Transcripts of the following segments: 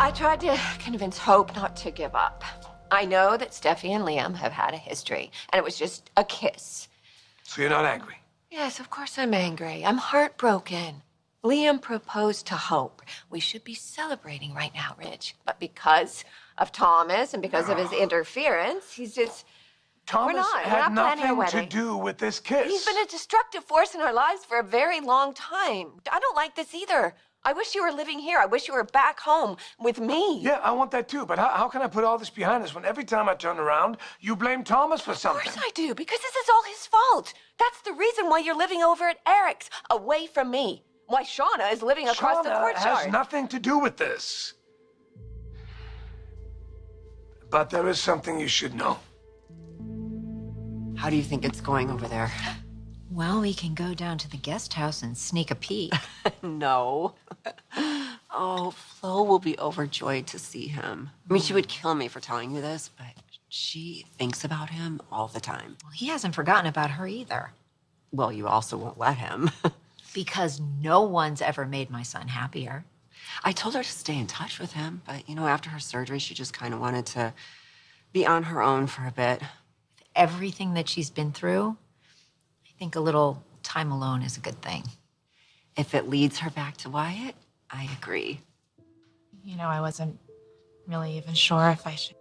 I tried to convince Hope not to give up. I know that Steffi and Liam have had a history, and it was just a kiss. So you're not angry? Yes, of course I'm angry. I'm heartbroken. Liam proposed to Hope. We should be celebrating right now, Ridge. But because of Thomas and because of his interference, he's just... Thomas had nothing to do with this kiss. He's been a destructive force in our lives for a very long time. I don't like this either. I wish you were living here. I wish you were back home with me. Yeah, I want that too, but how can I put all this behind us when every time I turn around, you blame Thomas for something? Of course I do, because this is all his fault. That's the reason why you're living over at Eric's, away from me. Why Shauna is living across the courtyard. Shauna has nothing to do with this. But there is something you should know. How do you think it's going over there? Well, we can go down to the guest house and sneak a peek. No. Oh, Flo will be overjoyed to see him. I mean, she would kill me for telling you this, but she thinks about him all the time. Well, he hasn't forgotten about her either. Well, you also won't let him. Because no one's ever made my son happier. I told her to stay in touch with him, but, you know, after her surgery, she just kind of wanted to be on her own for a bit. With everything that she's been through, I think a little time alone is a good thing. If it leads her back to Wyatt, I agree. You know, I wasn't really even sure if I should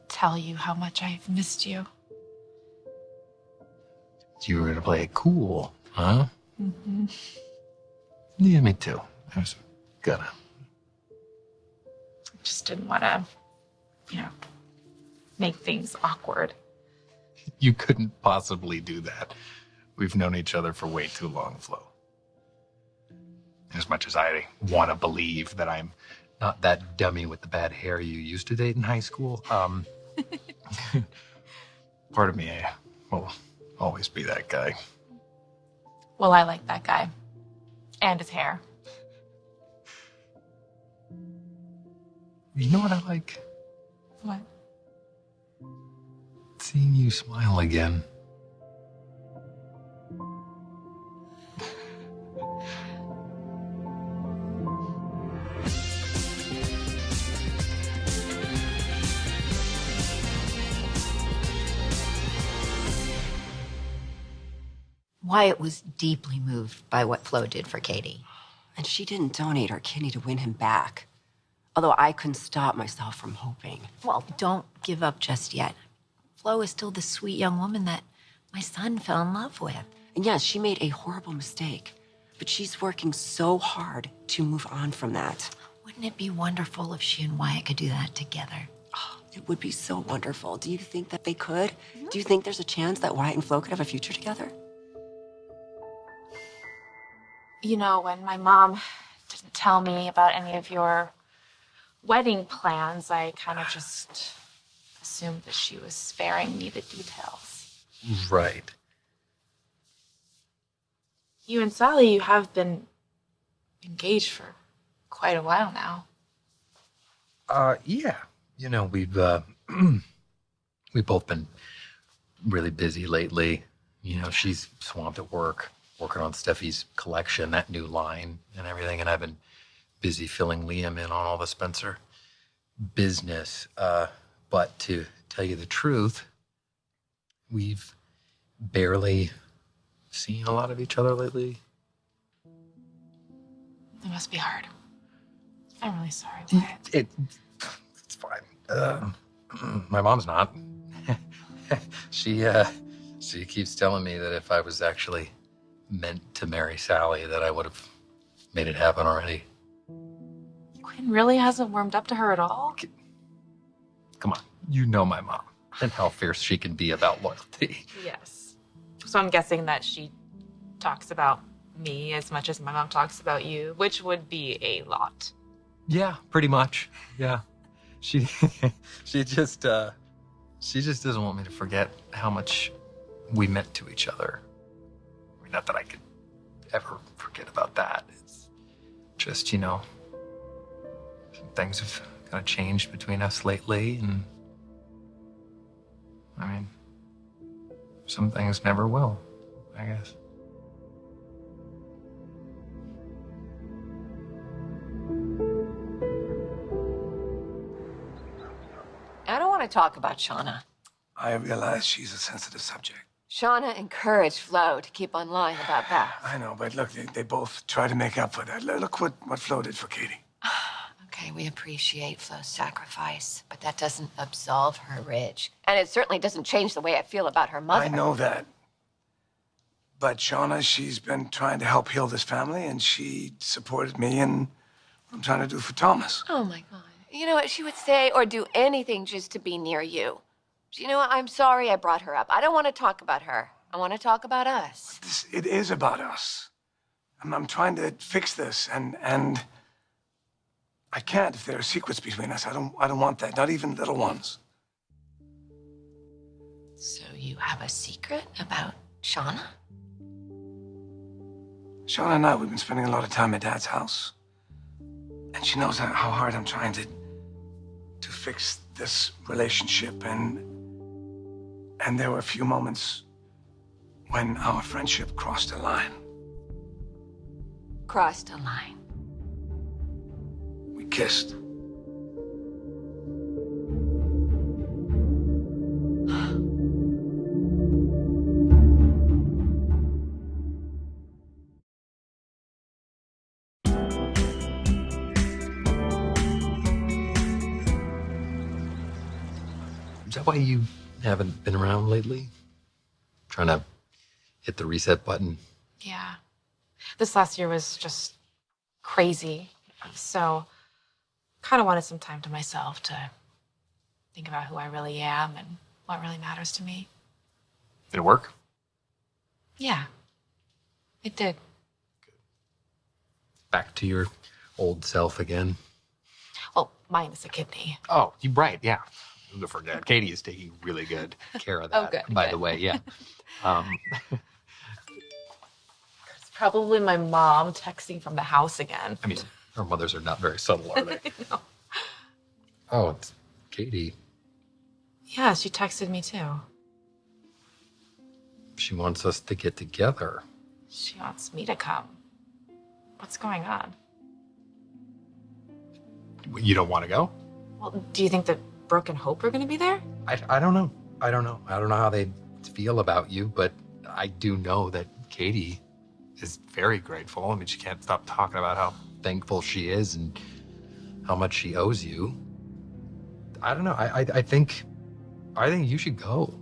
tell you how much I've missed you. You were gonna play it cool, huh? Mm-hmm. Yeah, me too. I was gonna. Just didn't want to, you know, make things awkward. You couldn't possibly do that. We've known each other for way too long, Flo. As much as I want to believe that I'm not that dummy with the bad hair you used to date in high school, part of me will always be that guy. Well, I like that guy. And his hair. You know what I like? What? Seeing you smile again. Wyatt was deeply moved by what Flo did for Katie. And she didn't donate her kidney to win him back. Although I couldn't stop myself from hoping. Well, don't give up just yet. Flo is still the sweet young woman that my son fell in love with. And yes, she made a horrible mistake, but she's working so hard to move on from that. Wouldn't it be wonderful if she and Wyatt could do that together? Oh, it would be so wonderful. Do you think that they could? Mm-hmm. Do you think there's a chance that Wyatt and Flo could have a future together? You know, when my mom didn't tell me about any of your wedding plans, I kind of just assumed that she was sparing me the details. Right. You and Sally, you have been engaged for quite a while now. Yeah. You know, we've both been really busy lately. You know, she's swamped at work, working on Steffi's collection, that new line and everything, and I've been busy filling Liam in on all the Spencer business. But to tell you the truth, we've barely seen a lot of each other lately. It must be hard. I'm really sorry, Wyatt. It's fine. My mom's not. She keeps telling me that if I was actually meant to marry Sally, that I would have made it happen already. Quinn really hasn't warmed up to her at all? Come on, you know my mom and how fierce she can be about loyalty. Yes. So I'm guessing that she talks about me as much as my mom talks about you, which would be a lot. Yeah, pretty much. Yeah. She just doesn't want me to forget how much we meant to each other. I mean, not that I could ever forget about that. It's just, you know, some things have kind of changed between us lately, and I mean, some things never will, I guess. to talk about Shauna. I realize she's a sensitive subject. Shauna encouraged Flo to keep on lying about Beth. I know, but look, they both try to make up for that. Look what Flo did for Katie. Okay, we appreciate Flo's sacrifice, but that doesn't absolve her, Ridge. And it certainly doesn't change the way I feel about her mother. I know that. But Shauna, she's been trying to help heal this family, and she supported me in what I'm trying to do for Thomas. Oh, my God. You know what? She would say or do anything just to be near you. You know what? I'm sorry I brought her up. I don't want to talk about her. I want to talk about us. It is about us. I'm trying to fix this, and I can't if there are secrets between us. I don't want that, not even little ones. So you have a secret about Shauna? Shauna and I, we've been spending a lot of time at Dad's house. And she knows how hard I'm trying to fix this relationship, and there were a few moments when our friendship crossed a line. Crossed a line. We kissed. Is that why you haven't been around lately? Trying to hit the reset button? Yeah. This last year was just crazy. So, kind of wanted some time to myself to think about who I really am and what really matters to me. Did it work? Yeah, it did. Back to your old self again? Well, minus a kidney. Oh, you're right. Yeah. Don't forget, Katie is taking really good care of that. Oh, good, by good. the way, yeah. It's probably my mom texting from the house again. I mean, our mothers are not very subtle, are they? No. Oh, it's Katie. Yeah, she texted me too. She wants us to get together. She wants me to come. What's going on? You don't want to go? Well, do you think that Brooke and Hope are going to be there? I don't know. I don't know how they feel about you, but I do know that Katie Is very grateful. I mean, she can't stop talking about how. thankful she is and how much she owes you. I don't know. I think you should go.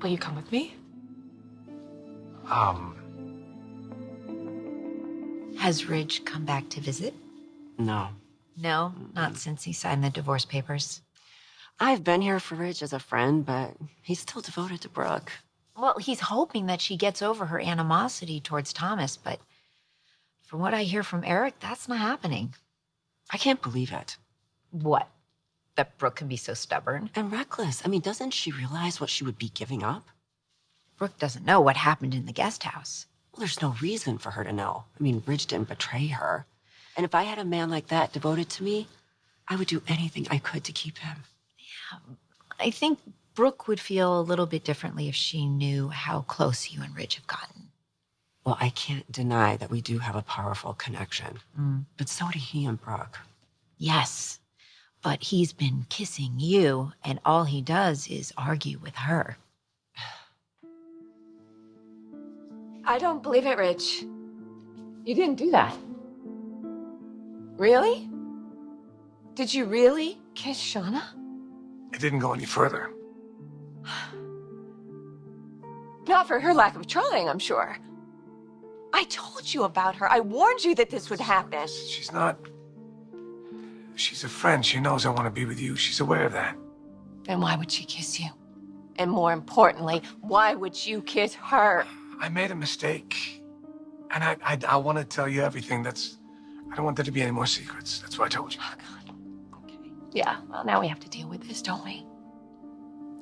Will you come with me? Has Ridge come back to visit? No. No, not since he signed the divorce papers. I've been here for Ridge as a friend, but he's still devoted to Brooke. Well, he's hoping that she gets over her animosity towards Thomas, but from what I hear from Eric, that's not happening. I can't believe it. What? That Brooke can be so stubborn? And reckless. I mean, doesn't she realize what she would be giving up? Brooke doesn't know what happened in the guest house. Well, there's no reason for her to know. I mean, Ridge didn't betray her. And if I had a man like that devoted to me, I would do anything I could to keep him. I think Brooke would feel a little bit differently if she knew how close you and Ridge have gotten. Well, I can't deny that we do have a powerful connection. But so do he and Brooke. Yes, but he's been kissing you, and all he does is argue with her. I don't believe it, Ridge. You didn't do that. Really? Did you really kiss Shauna? It didn't go any further. Not for her lack of trying, I'm sure. I told you about her. I warned you that this would happen. She's not... She's a friend. She knows I want to be with you. She's aware of that. Then why would she kiss you? And more importantly, why would you kiss her? I made a mistake. And I want to tell you everything. I don't want there to be any more secrets. That's why I told you. Oh, God. Okay. Yeah, well, now we have to deal with this, don't we?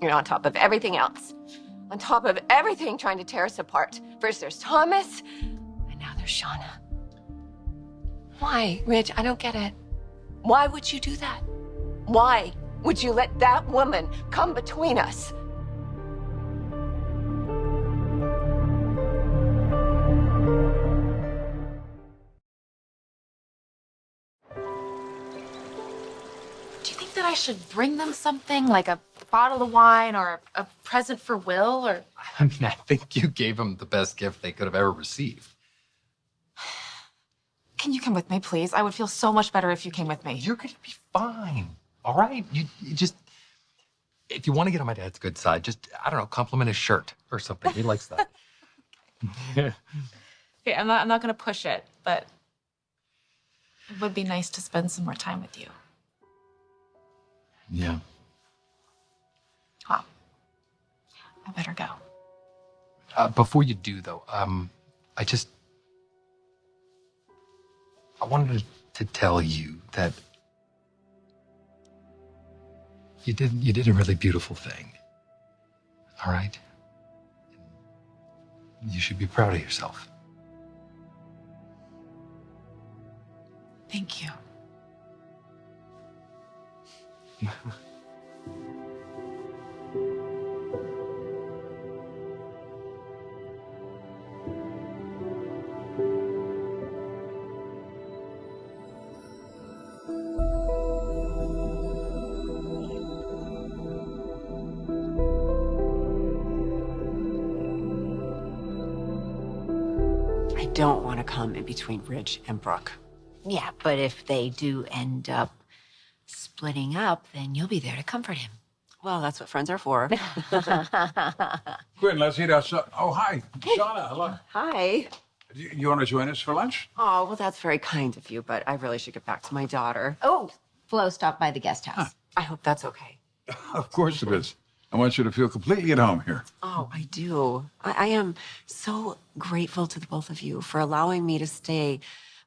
You're on top of everything else. On top of everything trying to tear us apart. First there's Thomas, and now there's Shauna. Why, Ridge? I don't get it. Why would you do that? Why would you let that woman come between us? Do you think that I I should bring them something like a bottle of wine or a present for Will or... I mean, I think you gave them the best gift they could have ever received. Can you come with me, please? I would feel so much better if you came with me. You're gonna be fine, all right? You just, if you want to get on my dad's good side, just, I don't know, compliment his shirt or something. He likes that. Okay, I'm not gonna push it, but it would be nice to spend some more time with you. Yeah. Well, I better go. Before you do, though, I wanted to tell you that you did a really beautiful thing. All right? You should be proud of yourself. Thank you. I don't want to come in between Ridge and Brooke. Yeah, but if they do end up splitting up, then you'll be there to comfort him. Well, that's what friends are for. Quinn, let's eat our Oh, hi. Shauna, hello. Hi. You want to join us for lunch? Oh, well, that's very kind of you, but I really should get back to my daughter. Oh, Flo stopped by the guest house. I hope that's okay. Of course it is. I want you to feel completely at home here. Oh, I do. I am so grateful to the both of you for allowing me to stay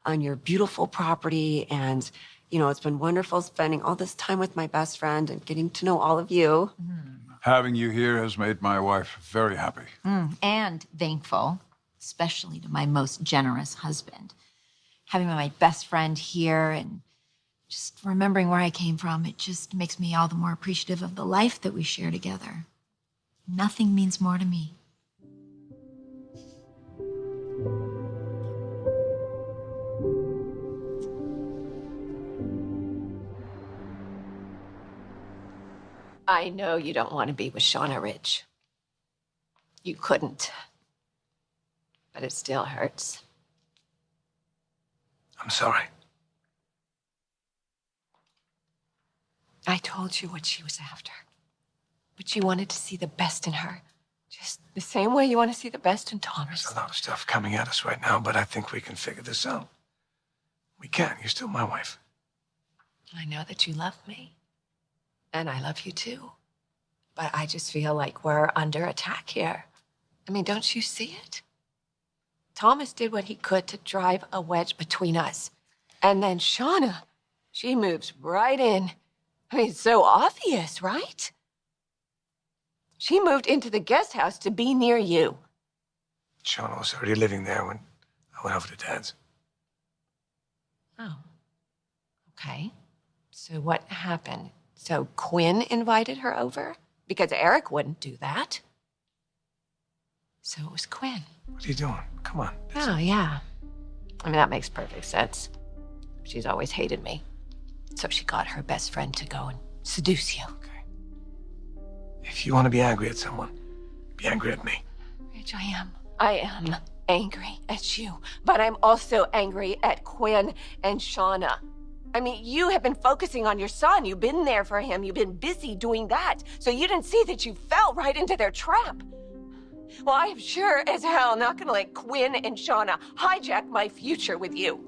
on your beautiful property. And, you know, it's been wonderful spending all this time with my best friend and getting to know all of you. Having you here has made my wife very happy. And thankful, especially to my most generous husband. Having my best friend here and just remembering where I came from, it just makes me all the more appreciative of the life that we share together. Nothing means more to me. I know you don't want to be with Shauna Ridge. You couldn't. But it still hurts. I'm sorry. I told you what she was after. But you wanted to see the best in her. Just the same way you want to see the best in Thomas. There's a lot of stuff coming at us right now, but I think we can figure this out. We can. You're still my wife. I know that you love me. And I love you too. But I just feel like we're under attack here. I mean, don't you see it? Thomas did what he could to drive a wedge between us. And then Shauna, she moves right in. I mean, it's so obvious, right? She moved into the guest house to be near you. Shauna was already living there when I went over to Dad's. Oh. Okay. So what happened? So Quinn invited her over? Because Eric wouldn't do that. So it was Quinn. What are you doing? Come on. Oh, yeah. I mean, that makes perfect sense. She's always hated me. So she got her best friend to go and seduce you. Okay. If you want to be angry at someone, be angry at me. Rich, I am. I am angry at you. But I'm also angry at Quinn and Shauna. I mean, you have been focusing on your son. You've been there for him. You've been busy doing that. So you didn't see that you fell right into their trap. Well, I am sure as hell not gonna let Quinn and Shauna hijack my future with you.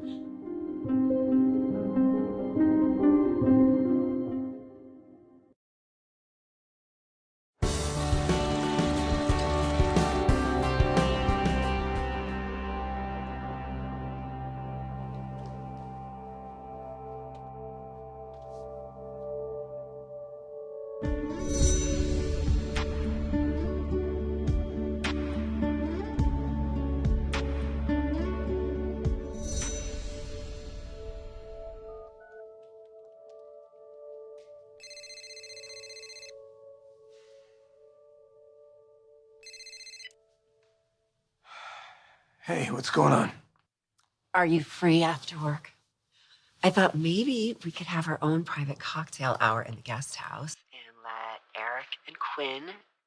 Hey, what's going on? Are you free after work? I thought maybe we could have our own private cocktail hour in the guest house and let Eric and Quinn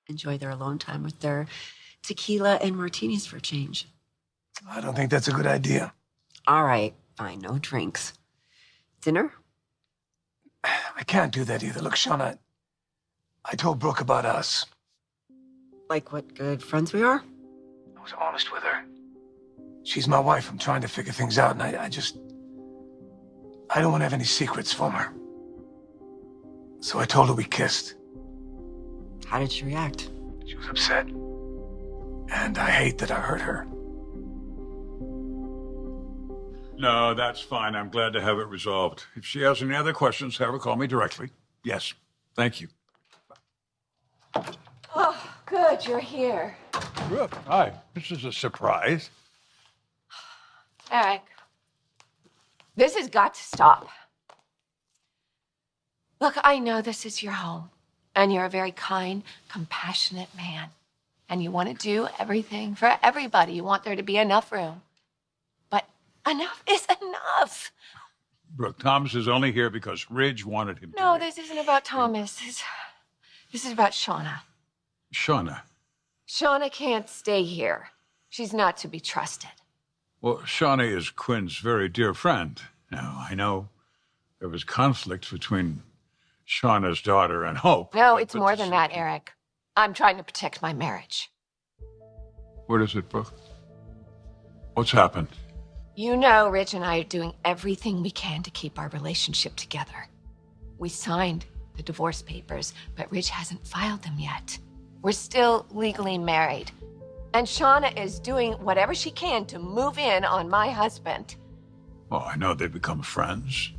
enjoy their alone time with their tequila and martinis for a change. I don't think that's a good idea. All right, fine, no drinks. Dinner? I can't do that either. Look, Shauna, I told Brooke about us. Like what good friends we are? I was honest with her. She's my wife. I'm trying to figure things out, and I don't want to have any secrets from her. So I told her we kissed. How did she react? She was upset. And I hate that I hurt her. No, that's fine. I'm glad to have it resolved. If she has any other questions, have her call me directly. Yes. Thank you. Oh, good, you're here. Brooke, hi. This is a surprise. Eric, this has got to stop. Look, I know this is your home, and you're a very kind, compassionate man, and you want to do everything for everybody. You want there to be enough room. But enough is enough. Brooke, Thomas is only here because Ridge wanted him to. No, this isn't about Thomas. This is about Shauna. Shauna. Shauna can't stay here. She's not to be trusted. Well, Shauna is Quinn's very dear friend. Now, I know there was conflict between Shauna's daughter and Hope. No, it's more than that, Eric. I'm trying to protect my marriage. What is it, Brooke? What's happened? You know, Ridge and I are doing everything we can to keep our relationship together. We signed the divorce papers, but Ridge hasn't filed them yet. We're still legally married. And Shauna is doing whatever she can to move in on my husband. Well, I know they've become friends.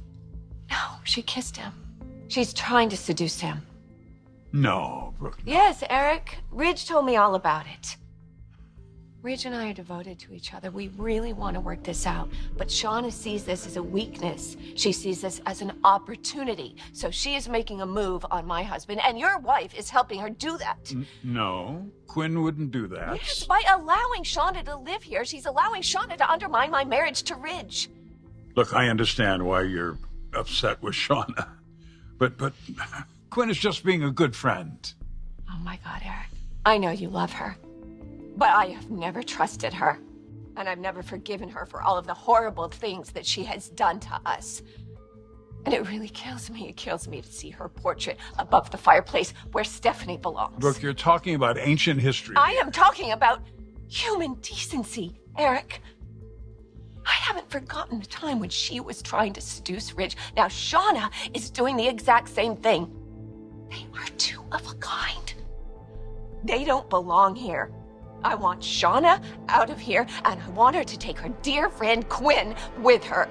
No, she kissed him. She's trying to seduce him. No, Brooke. Yes, Eric. Ridge told me all about it. Ridge and I are devoted to each other. We really want to work this out. But Shauna sees this as a weakness. She sees this as an opportunity. So she is making a move on my husband, and your wife is helping her do that. No, Quinn wouldn't do that. Yes, by allowing Shauna to live here, she's allowing Shauna to undermine my marriage to Ridge. Look, I understand why you're upset with Shauna. But Quinn is just being a good friend. Oh my God, Eric. I know you love her. But I have never trusted her. And I've never forgiven her for all of the horrible things that she has done to us. And it really kills me. It kills me to see her portrait above the fireplace where Stephanie belongs. Brooke, you're talking about ancient history. I am talking about human decency, Eric. I haven't forgotten the time when she was trying to seduce Ridge. Now Shauna is doing the exact same thing. They are two of a kind. They don't belong here. I want Shauna out of here, and I want her to take her dear friend Quinn with her.